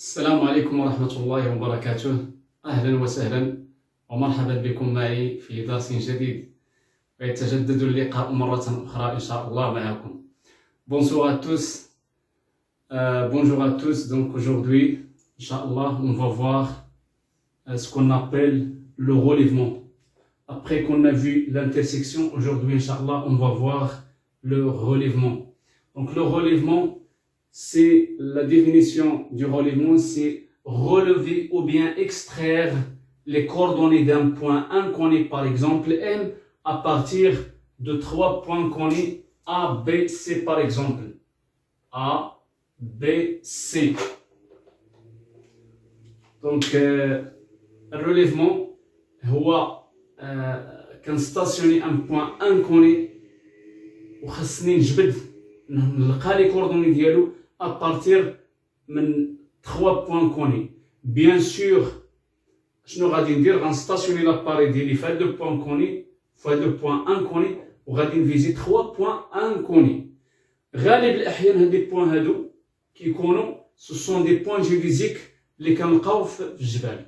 السلام عليكم ورحمة الله وبركاته. أهلا وسهلا ومرحبا بكم معي في درس جديد، ويتجدد اللقاء مرة أخرى إن شاء الله معكم. Bonjour à tous. Bonjour à tous. Donc aujourd'hui, Inch'Allah, on va voir ce qu'on appelle le relèvement. Après qu'on a vu l'intersection, aujourd'hui, Inch'Allah, on va voir le relèvement. Donc le relèvement, c'est la définition du relèvement, c'est relever ou bien extraire les coordonnées d'un point inconnu, par exemple M, à partir de 3 points connus A, B, C par exemple. A, B, C. Donc, le relèvement, هو كنستاسيوني ان بوان انكوني وخصني نجبد نلقى لي كوردوني ديالو ابارتير من 3 بوان كوني. بيان سور شنو غادي ندير؟ غنستاسيوني لاباري ديالي في هاد لو بوان كوني في هاد لو بوان انكوني وغادي نفيزي 3 بوان انكوني. غالب الاحيان هاد لي بوان هادو كيكونوا سو سون دي بوان جيوديزيك اللي كنلقاو في الجبال،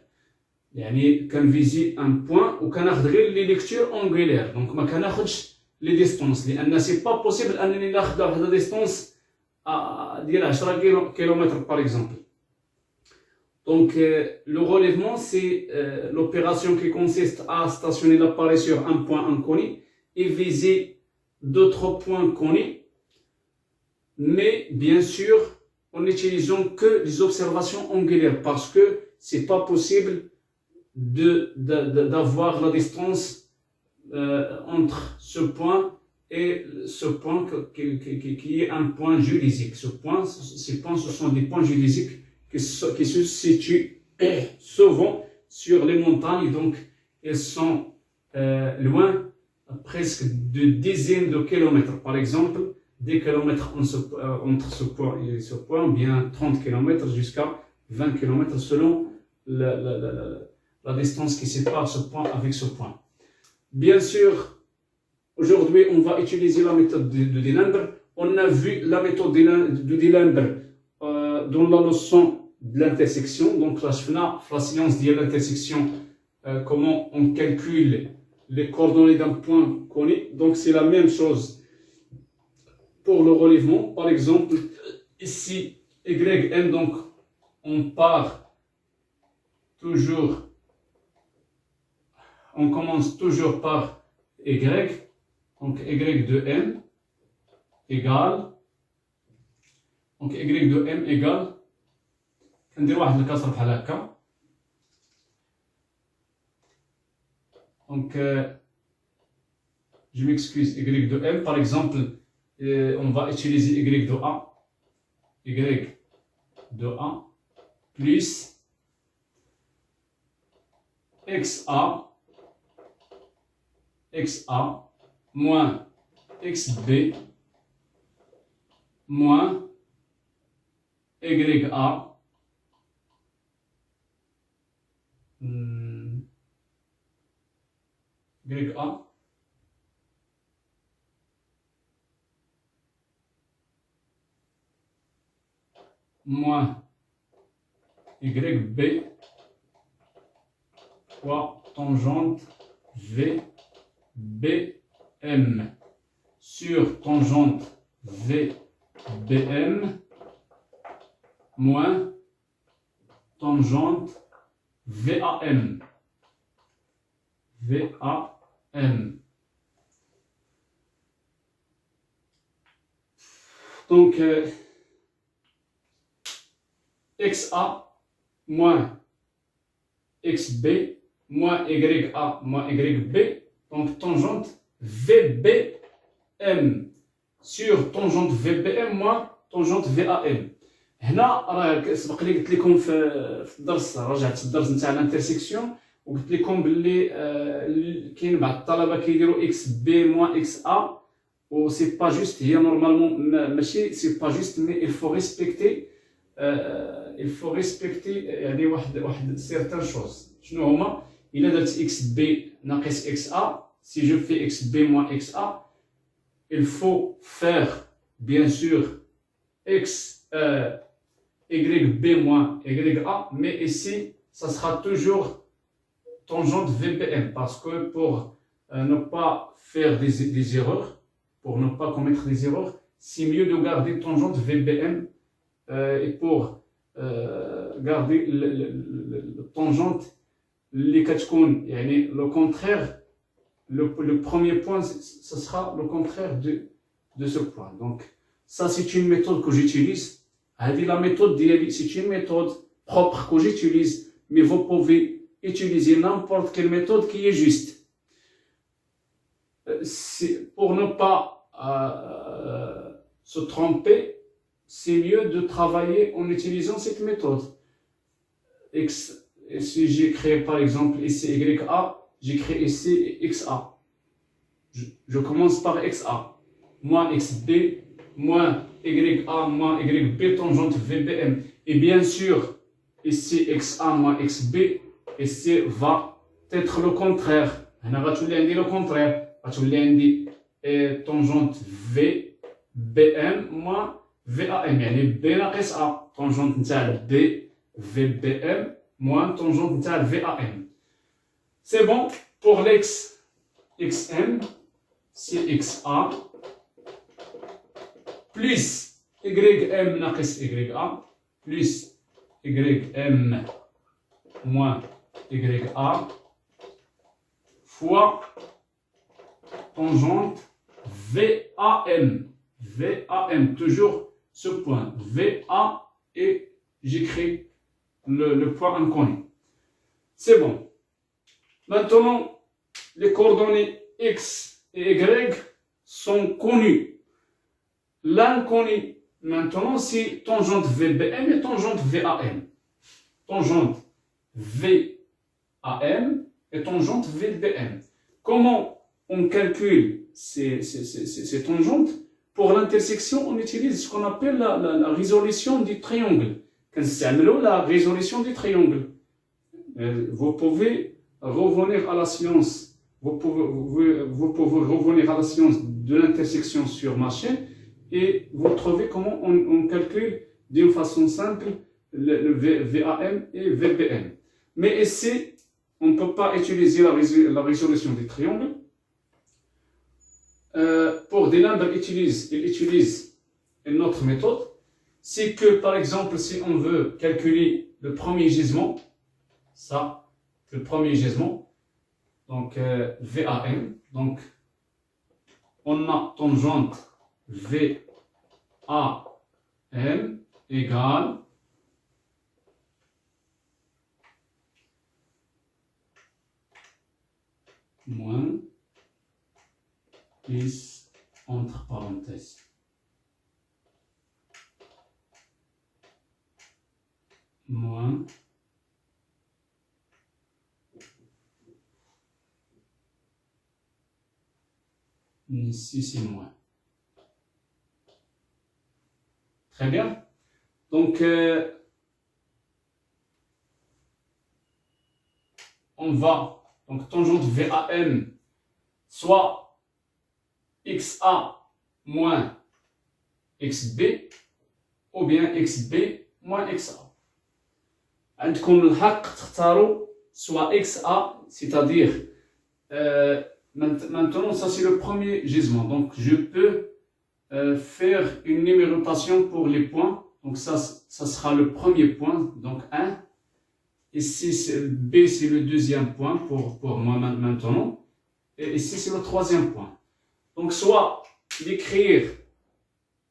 يعني كنفيزي ان بوان وكناخذ غير لي ليكتور اونغولير، دونك ما كناخذش لي ديستونس، لان سي با بوسيبل انني ناخذ واحد لا ديستونس ديال 10 كيلومتر باغ اكزومبل. Donc le relèvement, c'est l'opération qui consiste à stationner l'appareil sur un point inconnu et viser d'autres points connus, mais bien sûr en n'utilisant que les observations angulaires, parce que c'est pas possible d'avoir la distance entre ce point et ce point qui est un point géodésique. Ces points, ce sont des points géodésiques qui se situent souvent sur les montagnes, donc elles sont loin, presque de dizaines de kilomètres. Par exemple, des kilomètres entre ce point et ce point, bien 30 kilomètres jusqu'à 20 kilomètres selon la distance qui sépare ce point avec ce point. Bien sûr, aujourd'hui, on va utiliser la méthode de Delambre. On a vu la méthode de Delambre dans la leçon de l'intersection. Donc, la science de l'intersection, comment on calcule les coordonnées d'un point connu. Donc, c'est la même chose pour le relèvement. Par exemple, ici, YM, donc, on part toujours. On commence toujours par Y, donc Y de M égale, donc Y de M égale, كندير واحد الكسر بحال هكا. Donc je m'excuse, Y de M, par exemple, on va utiliser Y de A, Y de A plus XA moins XB moins YA moins YB fois tangente VBM sur tangente VBM moins tangente VAM. Donc XA moins XB moins YA moins YB, donc tangente VBM sur tangente VBM moins tangente VAM. هنا راه سبق لي قلت لكم في الدرس، رجعت الدرس نتاع الانترسيكسيون وقلت لكم باللي كاين بعض الطلبه كيديروا اكس بي موان اكس ا و سي با جوست، هي نورمالمون ماشي سي با جوست، مي il faut respecter يعني واحد سيرتان شوز. شنو هما؟ الا درت اكس بي ناقص اكس ا، si je fais اكس بي موان اكس ا، il faut faire bien sûr x YB moins YA, mais ici, ça sera toujours tangente VBM, parce que pour ne pas faire des erreurs, pour ne pas commettre des erreurs, c'est mieux de garder tangente VBM et pour garder le tangente اللي كتكون يعني le contraire, le premier point, ce sera le contraire de ce point. Donc, ça c'est une méthode que j'utilise. La méthode c'est une méthode propre que j'utilise, mais vous pouvez utiliser n'importe quelle méthode qui est juste. Pour ne pas se tromper, c'est mieux de travailler en utilisant cette méthode. Si j'ai créé par exemple ici YA, j'ai créé ici XA. Je commence par XA, moins XB, moins YA, moins YB, tangente VBM. Et bien sûr, ici XA moins XB, ici va être le contraire. On va dire le contraire. On va dire tangente VBM moins VAM. يعني B ناقص A. Tangente نتاع B VBM moins tangente نتاع VAM. C'est bon pour l'ex XM, c'est XA plus YM ناقص YA plus YM moins YA fois tangente VAM. VAM, toujours ce point. VA et j'écris le point inconnu. C'est bon. Maintenant, les coordonnées X et Y sont connues. L'inconnu, maintenant, c'est tangente VBM et tangente VAM. Tangente VAM et tangente VBM. Comment on calcule ces tangentes? Pour l'intersection, on utilise ce qu'on appelle la résolution du triangle. La résolution du triangle. Vous pouvez revenir à la science. Vous pouvez revenir à la science de l'intersection sur ma chaîne et vous trouvez comment on calcule d'une façon simple le VAM et VBM. Mais ici, on ne peut pas utiliser la résolution du triangle. Pour des nombres, il utilise une autre méthode. C'est que, par exemple, si on veut calculer le premier gisement, ça, le premier gisement, donc VAM, donc on a tangente VAM égale moins plus entre parenthèses moins ici c'est moins. Très bien. Donc on va donc tangente VAM soit XA moins XB ou bien XB moins XA. عندكم الحق تختاروا soit XA, c'est-à-dire maintenant ça c'est le premier gisement, donc je peux faire une numérotation pour les points. Donc ça sera le premier point, donc 1. Ici B c'est le deuxième point pour moi maintenant. Et ici c'est le troisième point. Donc soit d'écrire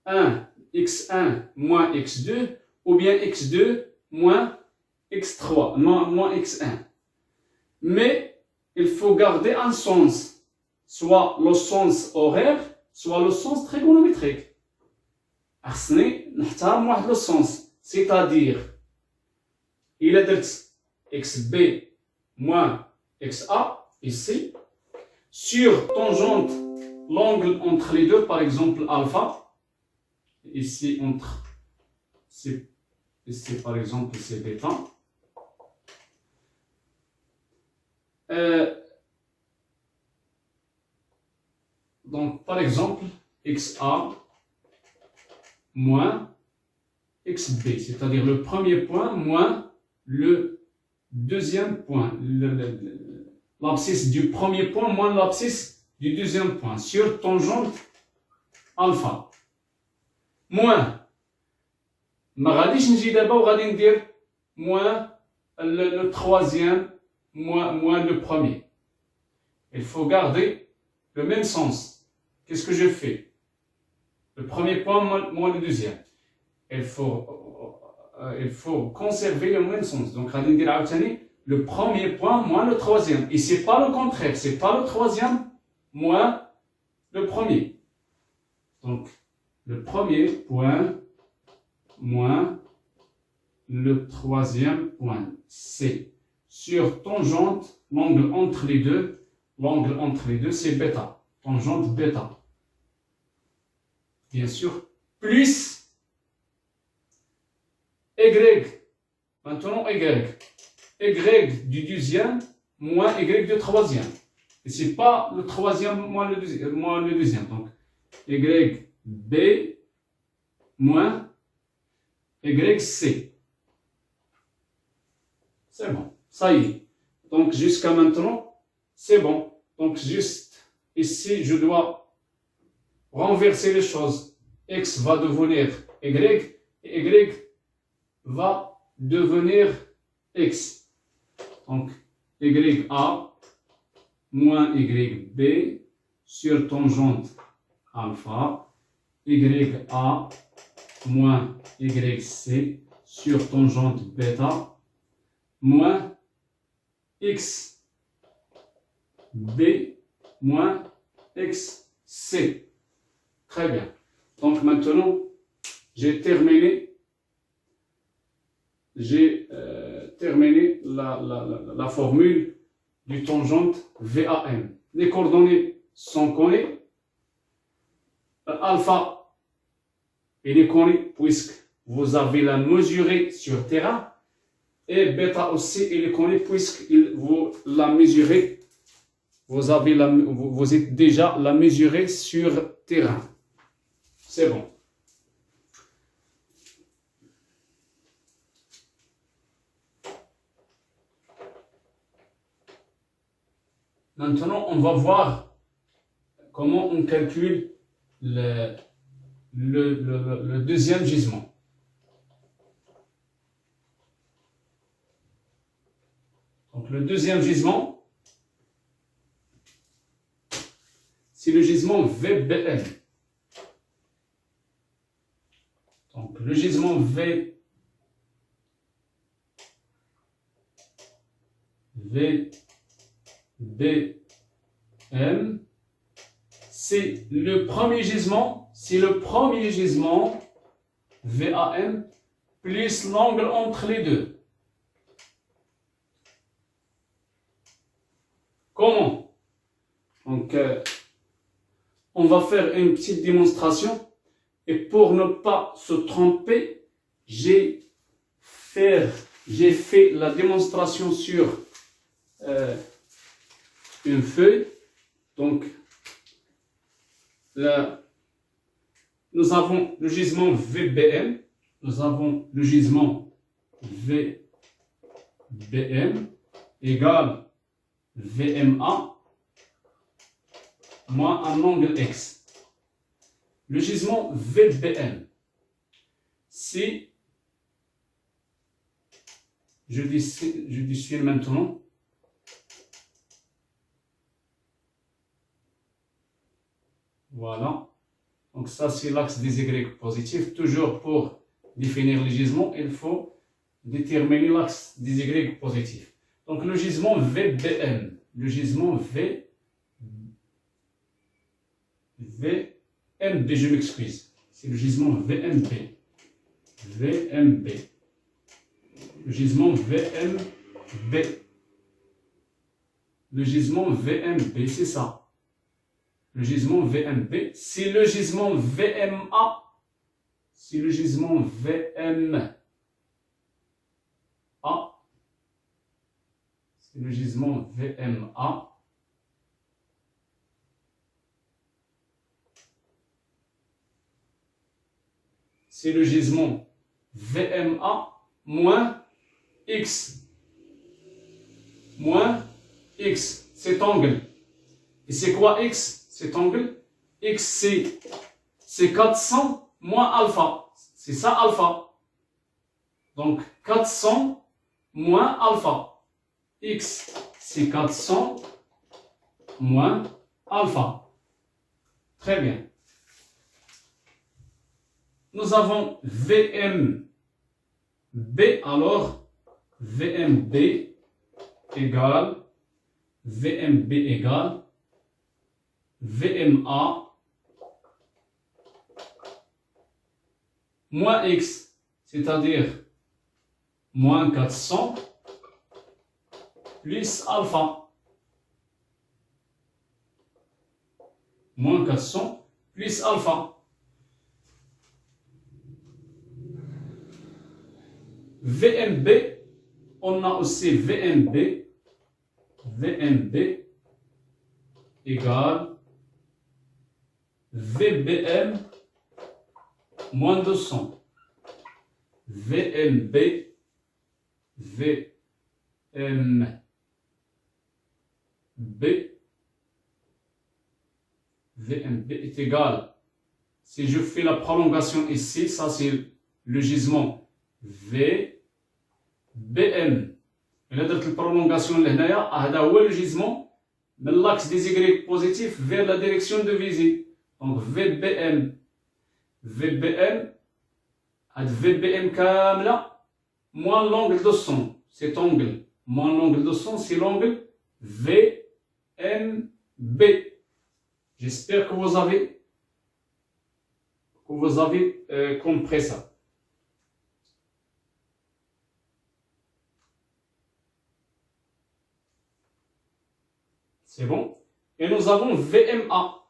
1 x1 moins x2 ou bien x2 moins x3 moins x1. Mais il faut garder un sens, soit le sens horaire, soit le sens trigonométrique. خصني نحترم واحد le sens, c'est-à-dire il a درت xb moins xa ici sur tangente l'angle entre les deux, par exemple alpha, ici ici par exemple c'est bêta. Donc par exemple xa moins XB, c'est-à-dire le premier point moins le deuxième point, l'abscisse du premier point moins l'abscisse du deuxième point, sur tangente alpha. Moins, ما غاديش نجي دابا وغادي ندير moins le troisième, moins le premier. Il faut garder le même sens. Qu'est-ce que je fais? Le premier point moins le deuxième. Il faut conserver le même sens. Donc, le premier point moins le troisième. Et c'est pas le contraire. C'est pas le troisième moins le premier. Donc, le premier point moins le troisième point. C'est sur tangente, l'angle entre les deux. L'angle entre les deux, c'est bêta. Tangente bêta. Bien sûr, plus Y. Maintenant, Y. Y du deuxième moins Y du troisième. Et ce n'est pas le troisième moins le deuxième. Donc, YB moins YC. C'est bon. Ça y est. Donc, jusqu'à maintenant, c'est bon. Donc, juste ici, je dois renverser les choses. X va devenir Y et Y va devenir X. Donc, YA moins YB sur tangente alpha, YA moins YC sur tangente bêta, moins XB moins XC. Très bien. Donc maintenant, j'ai terminé la formule du tangente VAM. Les coordonnées sont connues. Alpha, il est connu puisque vous avez la mesuré sur terrain. Et bêta aussi, il est connu puisque vous la mesurez. Vous êtes déjà la mesuré sur terrain. C'est bon. Maintenant, on va voir comment on calcule le deuxième gisement. Donc, le deuxième gisement, c'est le gisement VBM. Donc, le gisement VBM, c'est le premier gisement, VAM plus l'angle entre les deux. Comment? Donc, on va faire une petite démonstration. Et pour ne pas se tromper, j'ai fait la démonstration sur une feuille. Donc, nous avons le gisement VBM. Nous avons le gisement VBM égale VMA moins un angle X. Le gisement VBM, si je dessine maintenant, voilà, donc ça c'est l'axe des Y positifs. Toujours pour définir le gisement, il faut déterminer l'axe des Y positifs. Donc le gisement VBM, le gisement VMB, je m'excuse, c'est le gisement VMB. Le gisement VMB. Le gisement VMB, c'est ça. Le gisement VMB, c'est le gisement VMA. C'est le gisement VMA. C'est le gisement VMA. C'est le gisement VMA moins X. Moins X, cet angle. Et c'est quoi X, cet angle? X, c'est 400 moins alpha. C'est ça alpha. Donc 400 moins alpha. X, c'est 400 moins alpha. Très bien. Nous avons VMB, alors VMB égale VMA moins X, c'est-à-dire moins 400 plus alpha. Moins 400 plus alpha. VMB, on a aussi VMB égale VBM moins 200. VMB est égal, si je fais la prolongation ici, ça c'est le gisement VBM. Il y a une prolongation لهنايا, هذا هو le gisement من l'axe des Y positifs vers la direction de visée. Donc VBM هاد VBM كاملة moins l'angle de son, cet angle moins l'angle de son, c'est l'angle VMB. J'espère que vous avez compris ça. C'est bon? Et nous avons VMA.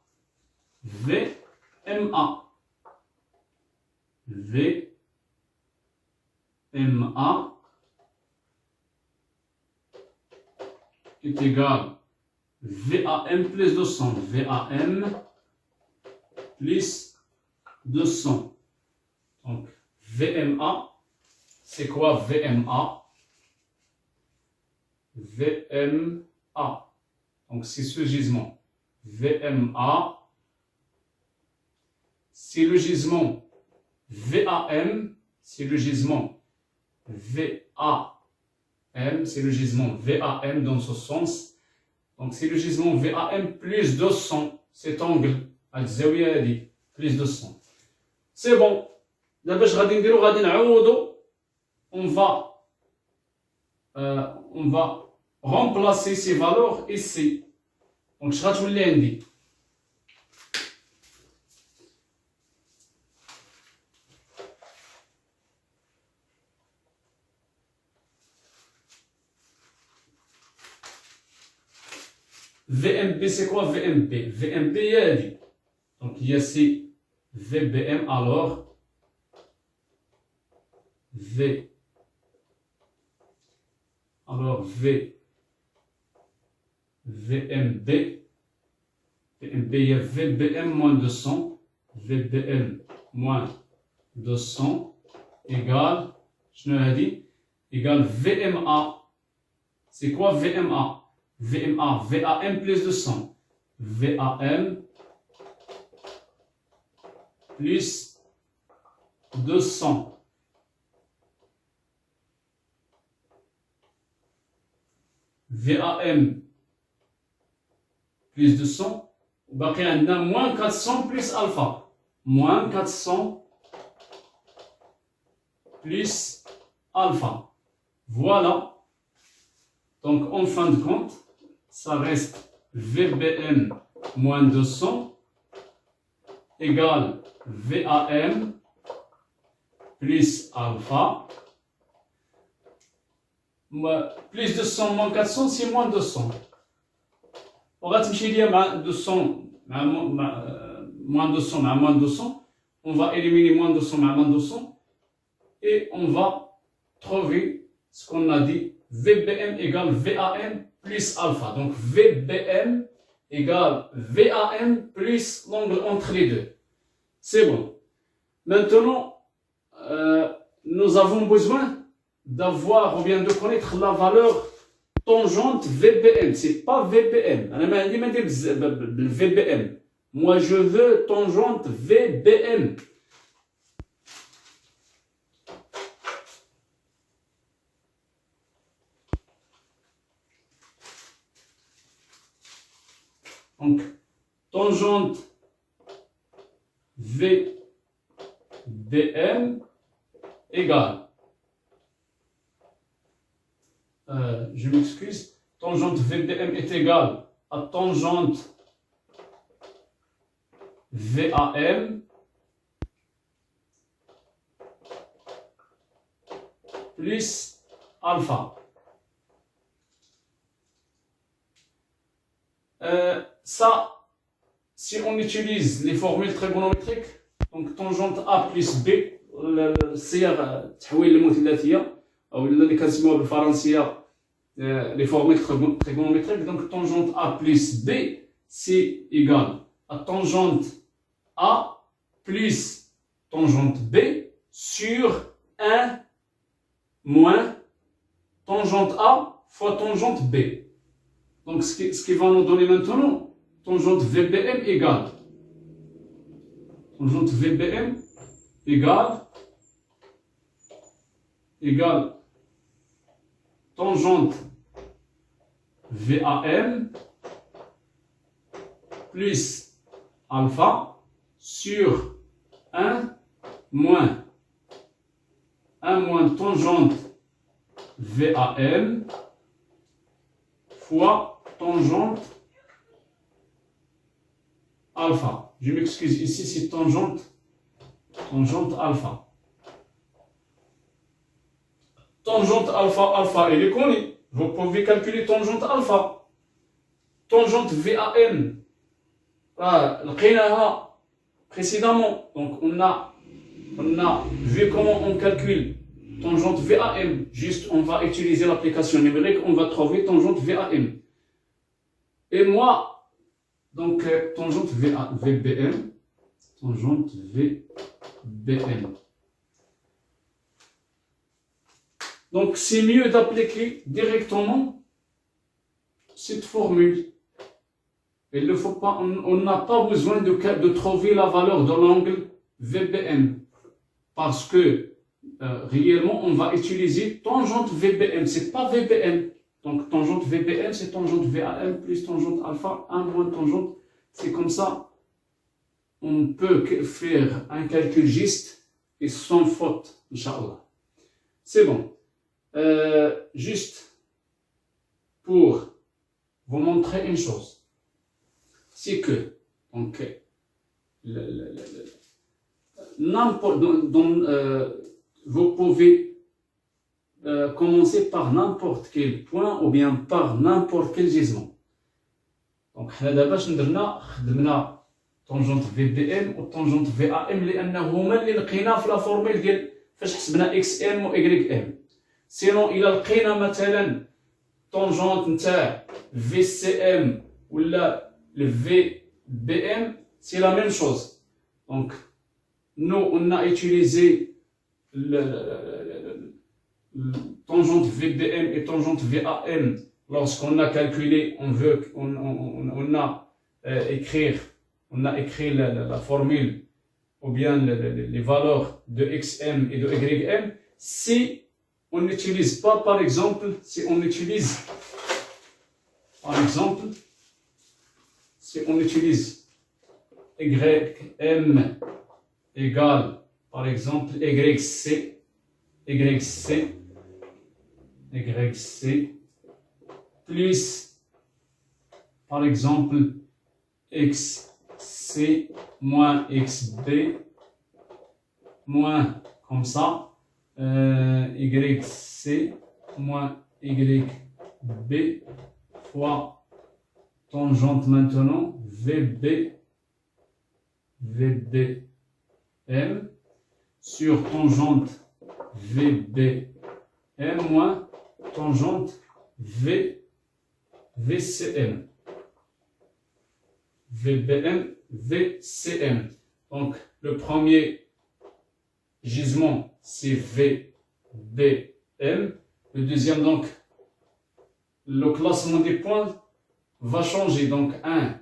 VMA est égal VAM plus 200. VAM plus 200. Donc, VMA, c'est quoi VMA? VMA. Donc, c'est ce gisement. VMA, c'est le gisement VAM, c'est le gisement VAM, c'est le gisement VAM dans ce sens. Donc, c'est le gisement VAM plus 200, cet angle, plus 200. C'est bon. D'abord, on va remplacer ces valeurs ici. Donc, je vais vous dire. VMB, c'est quoi VMB? VMB, il y a dit. Donc, il y a ici VBM, alors VMB, il y a VBM moins 200, VBM moins 200 égale, je ne dit, égale VMA. C'est quoi VMA? VMA, VAM plus 200. VAM plus 200. VAM plus 200. باقي عندنا moins 400 plus alpha. Moins 400 plus alpha. Voilà. Donc, en fin de compte, ça reste VBM moins 200 égale VAM plus alpha. Plus 200 moins 400, c'est moins 200. On va تمشي مع 200 moins 200 مع moins 200. On va éliminer moins 200 مع moins 200. Et on va trouver ce qu'on a dit. VBM égale VAM plus alpha. Donc VBM égale VAM plus l'angle entre les deux. C'est bon. Maintenant, nous avons besoin d'avoir ou bien de connaître la valeur tangente VBM. C'est pas VBM. Le VBM. Moi, je veux tangente VBM. Donc, tangente VBM égale, je m'excuse, tangente VBM est égale à tangente VAM plus alpha. Ça, si on utilise les formules trigonométriques, donc tangente A plus B, الصيغ تحويل المثلثية أو اللي كنسموها بالفرنسية les formules trigonométriques, donc tangente A plus B, c'est égal à tangente A plus tangente B sur 1 moins tangente A fois tangente B. Donc ce qui va nous donner maintenant tangente VBM égale tangente VBM égale tangente VAM plus alpha sur 1 moins tangente VAM fois tangente alpha. Je m'excuse, ici c'est tangente alpha. Tangente alpha, il est connu. Vous pouvez calculer tangente alpha. Tangente VAM, لقيناها précédemment. Donc on a vu comment on calcule tangente VAM. Juste, on va utiliser l'application numérique, on va trouver tangente VAM. Et moi, donc tangente VBM, tangente VBM. Donc c'est mieux d'appliquer directement cette formule. Il ne faut pas, on n'a pas besoin de trouver la valeur de l'angle VBM. Parce que réellement, on va utiliser tangente VBM. C'est pas VBM. Donc tangente VBM, c'est tangente VAM plus tangente alpha, 1 moins tangente. C'est comme ça. On peut faire un calcul juste et sans faute, Inch'Allah. C'est bon. Juste pour vous montrer une chose. C'est que, donc, vous pouvez commencer par n'importe quel point ou bien par n'importe quel gisement. Donc, d'abord, خدمنا tangente VBM ou tangente VAM لأن هما اللي لقينا في لا فورميل ديال فاش حسبنا XM و YM. Sinon, il a لقينا مثلا tangente نتاع VCM ولا le VBM, c'est la même chose. Donc, nous, on a utilisé le tangente VBM et tangente VAM lorsqu'on a calculé, on a écrit la formule ou bien les valeurs de XM et de YM. Si on n'utilise pas, par exemple, si on utilise YM égale, par exemple, YC plus, par exemple, XC moins XB moins, comme ça, YC moins YB fois tangente maintenant VBM sur tangente VBM moins tangente VCM. VBM, VCM. Donc, le premier gisement c'est VBM. Le deuxième, donc, le classement des points va changer. Donc 1,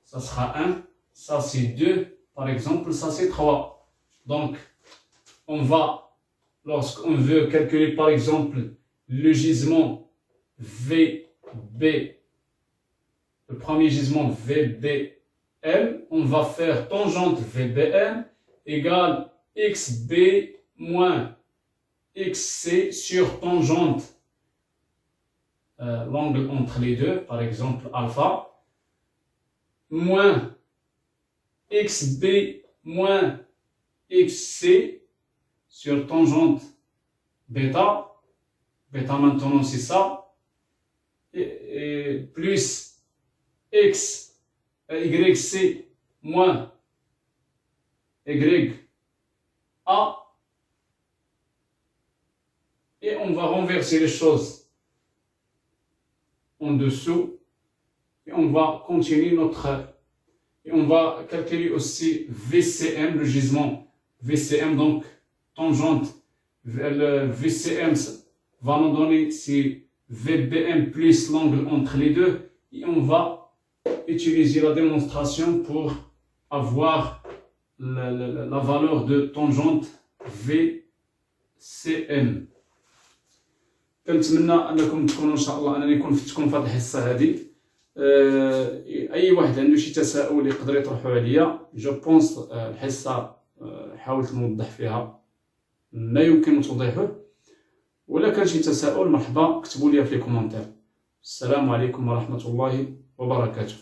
ça sera 1, ça c'est 2, par exemple, ça c'est 3. Donc, on va, lorsqu'on veut calculer par exemple le gisement VB, le premier gisement VBM, on va faire tangente VBM égale XB moins XC sur tangente l'angle entre les deux, par exemple alpha, moins XB moins XC sur tangente bêta. Bêta maintenant c'est ça. Et plus YC moins YA. Et on va renverser les choses en dessous. Et on va continuer et on va calculer aussi VCM, le gisement VCM, donc tangente. Le VCM va nous donner c'est VBM plus l'angle entre les deux. Et on va utiliser la démonstration pour avoir la valeur de tangente VCM. كنتمنى انكم تكونوا ان شاء الله انني نكون فتكم في هذه الحصه هذه. اي واحد عنده شي تساؤل يقدر يطرحه عليا. جو بونس الحصه حاولت نوضح فيها ما يمكن توضيحه، ولا كان شي تساؤل مرحبا اكتبوا لي في الكومنتير. السلام عليكم ورحمه الله وبركاته.